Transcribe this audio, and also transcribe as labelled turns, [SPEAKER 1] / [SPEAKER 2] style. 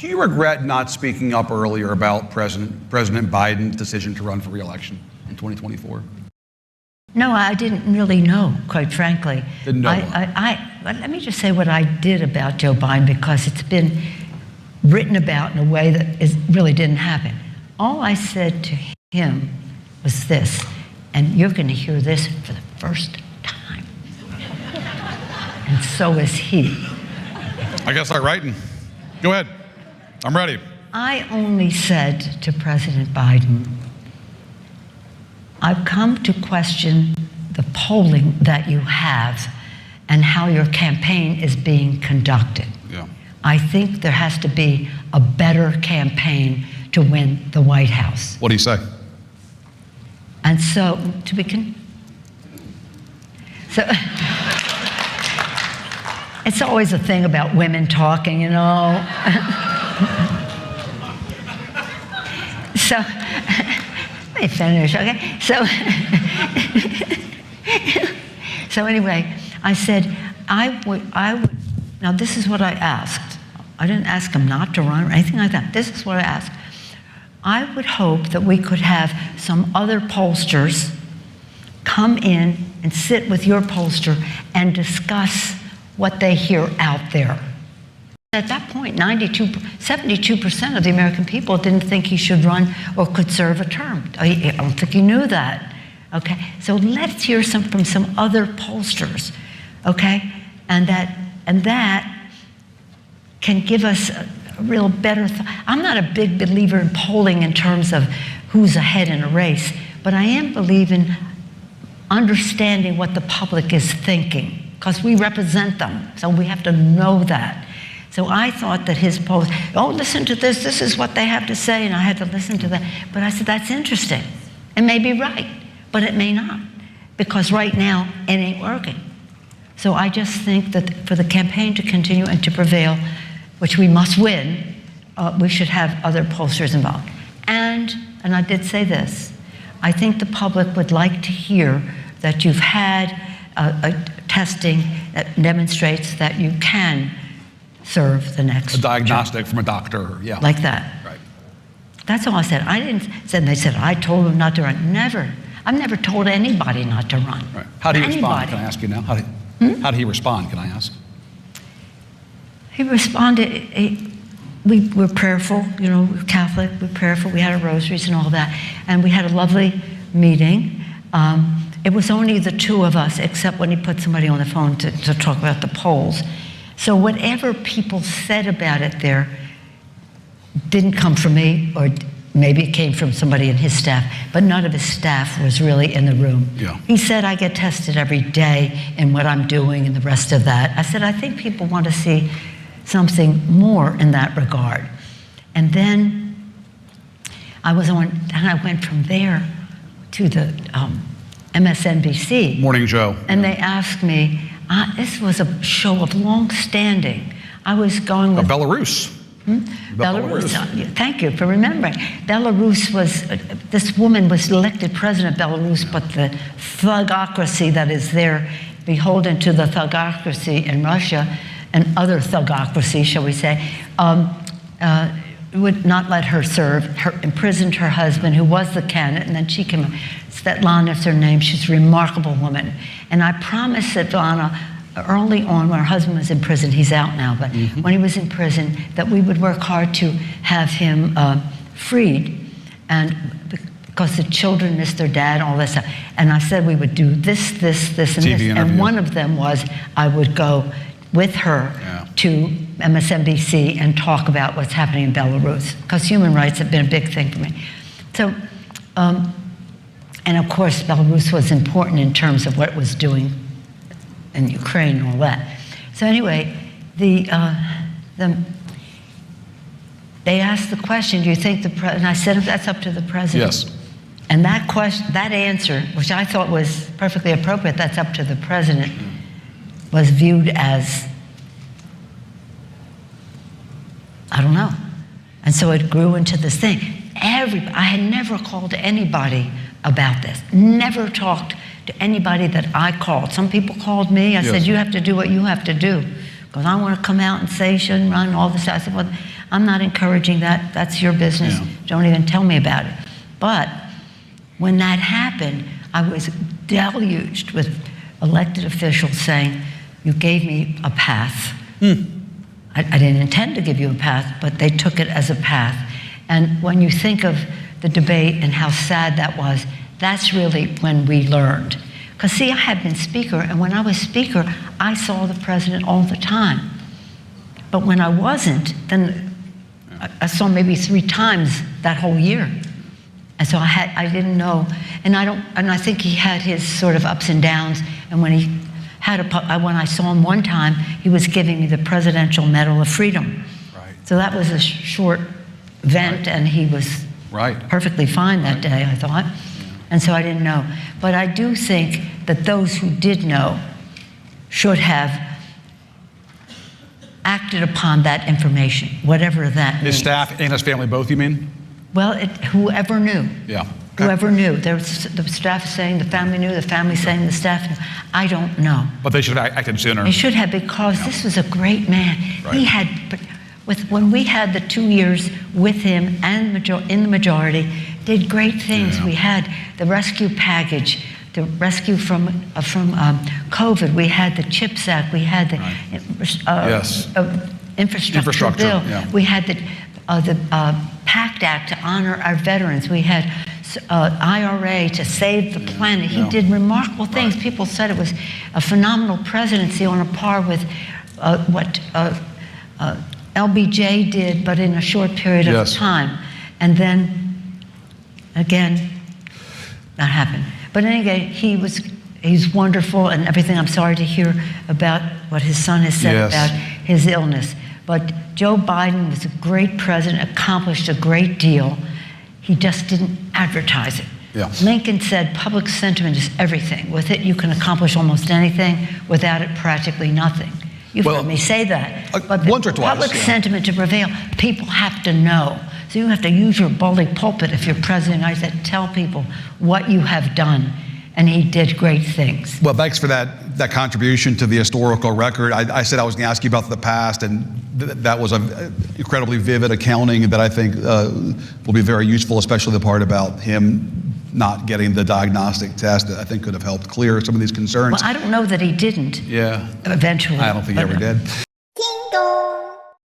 [SPEAKER 1] Do you regret not speaking up earlier about President Biden's decision to run for re-election in 2024?
[SPEAKER 2] No, I didn't really know, quite frankly.
[SPEAKER 1] Didn't know.
[SPEAKER 2] Let me just say what I did about Joe Biden, because it's been written about in a way that really didn't happen. All I said to him was this, and you're going to hear this for the first time. And so is he.
[SPEAKER 1] I guess I'm writing. Go ahead. I'm ready.
[SPEAKER 2] I only said to President Biden, I've come to question the polling that you have and how your campaign is being conducted.
[SPEAKER 1] Yeah.
[SPEAKER 2] I think there has to be a better campaign to win the White House.
[SPEAKER 1] What do you say?
[SPEAKER 2] And so, to begin, so it's always a thing about women talking, you know. So, let me finish, okay? So anyway, I said, I would, now this is what I asked. I didn't ask him not to run or anything like that. This is what I asked. I would hope that we could have some other pollsters come in and sit with your pollster and discuss what they hear out there. At that point, 72% of the American people didn't think he should run or could serve a term. I don't think he knew that. Okay, so let's hear from some other pollsters. Okay, and that can give us a real better. I'm not a big believer in polling in terms of who's ahead in a race, but I am believing understanding what the public is thinking, because we represent them, so we have to know that. So I thought that his poll, oh, listen to this, this is what they have to say, and I had to listen to that. But I said, that's interesting. It may be right, but it may not, because right now it ain't working. So I just think that for the campaign to continue and to prevail, which we must win, we should have other pollsters involved. And I did say this, I think the public would like to hear that you've had a testing that demonstrates that you can serve the next
[SPEAKER 1] A diagnostic
[SPEAKER 2] job.
[SPEAKER 1] from a doctor, yeah.
[SPEAKER 2] Like that.
[SPEAKER 1] Right.
[SPEAKER 2] That's all I said. I didn't say, they said, I told him not to run. Never. I've never told anybody not to run.
[SPEAKER 1] Right. How did he respond?
[SPEAKER 2] Anybody.
[SPEAKER 1] Can I ask you now? How did he respond, can I ask?
[SPEAKER 2] He responded, we were prayerful, you know, we're Catholic, we're prayerful, we had our rosaries and all that, and we had a lovely meeting. It was only the two of us, except when he put somebody on the phone to talk about the polls. So whatever people said about it there didn't come from me, or maybe it came from somebody in his staff, but none of his staff was really in the room.
[SPEAKER 1] Yeah.
[SPEAKER 2] He said, I get tested every day in what I'm doing and the rest of that. I said, I think people want to see something more in that regard. And then I went from there to the MSNBC.
[SPEAKER 1] Morning Joe.
[SPEAKER 2] And they asked me, this was a show of long standing. I was going with
[SPEAKER 1] Belarus.
[SPEAKER 2] Belarus. Thank you for remembering. Belarus was, this woman was elected president of Belarus, but the thugocracy that is there, beholden to the thugocracy in Russia and other thugocracy, shall we say, would not let her serve, imprisoned her husband, who was the candidate, and then she came. Svetlana is her name. She's a remarkable woman. And I promised Svetlana early on, when her husband was in prison, he's out now, but when he was in prison, that we would work hard to have him freed, and because the children missed their dad and all this stuff. And I said we would do this, and this.
[SPEAKER 1] Interview.
[SPEAKER 2] And one of them was I would go with her to MSNBC and talk about what's happening in Belarus, because human rights have been a big thing for me. So, and of course, Belarus was important in terms of what it was doing in Ukraine and all that. So anyway, they asked the question, do you think and I said, that's up to the president.
[SPEAKER 1] Yes.
[SPEAKER 2] And that question, that answer, which I thought was perfectly appropriate, that's up to the president, was viewed as, I don't know. And so it grew into this thing. I had never called anybody about this, never talked to anybody that I called. Some people called me, I said, you have to do what you have to do. because I want to come out and say you shouldn't run, all this. I said, well, I'm not encouraging that. That's your business.
[SPEAKER 1] Yeah.
[SPEAKER 2] Don't even tell me about it. But when that happened, I was deluged with elected officials saying, you gave me a path. I didn't intend to give you a path, but they took it as a path. And when you think of the debate and how sad that was, that's really when we learned. Because see, I had been speaker, and when I was speaker, I saw the president all the time. But when I wasn't, then I saw maybe 3 times that whole year. And so I didn't know, and I think he had his sort of ups and downs, and when when I saw him one time, he was giving me the Presidential Medal of Freedom.
[SPEAKER 1] Right.
[SPEAKER 2] So that was a short event, and he was perfectly fine that day, I thought. And so I didn't know. But I do think that those who did know should have acted upon that information, whatever that means.
[SPEAKER 1] His staff and his family both, you mean?
[SPEAKER 2] Well, whoever knew.
[SPEAKER 1] Yeah.
[SPEAKER 2] Whoever knew. The staff is saying the family knew, the family saying the staff knew. I don't know.
[SPEAKER 1] But they should have acted sooner.
[SPEAKER 2] They should have, because this was a great man.
[SPEAKER 1] Right.
[SPEAKER 2] He had, when we had the 2 years with him and in the majority, did great things.
[SPEAKER 1] Yeah.
[SPEAKER 2] We had the rescue package, the rescue from COVID. We had the CHIPS Act. We had the infrastructure bill.
[SPEAKER 1] Yeah.
[SPEAKER 2] We had the PACT Act to honor our veterans. We had IRA to save the planet. He did remarkable things.
[SPEAKER 1] Right.
[SPEAKER 2] People said it was a phenomenal presidency on a par with what LBJ did, but in a short period of time. And then, again, that happened. But anyway, he's wonderful and everything. I'm sorry to hear about what his son has said about his illness. But Joe Biden was a great president, accomplished a great deal. He just didn't advertise it.
[SPEAKER 1] Yeah.
[SPEAKER 2] Lincoln said public sentiment is everything. With it, you can accomplish almost anything. Without it, practically nothing. You've heard me say that. But
[SPEAKER 1] once or twice,
[SPEAKER 2] public sentiment to prevail, people have to know. So you have to use your bully pulpit if you're president. I said, tell people what you have done. And he did great things.
[SPEAKER 1] Well, thanks for that contribution to the historical record. I said I was going to ask you about the past, and that was an incredibly vivid accounting that I think will be very useful, especially the part about him not getting the diagnostic test that I think could have helped clear some of these concerns.
[SPEAKER 2] Well, I don't know that he didn't.
[SPEAKER 1] Yeah.
[SPEAKER 2] Eventually.
[SPEAKER 1] I don't think he ever did.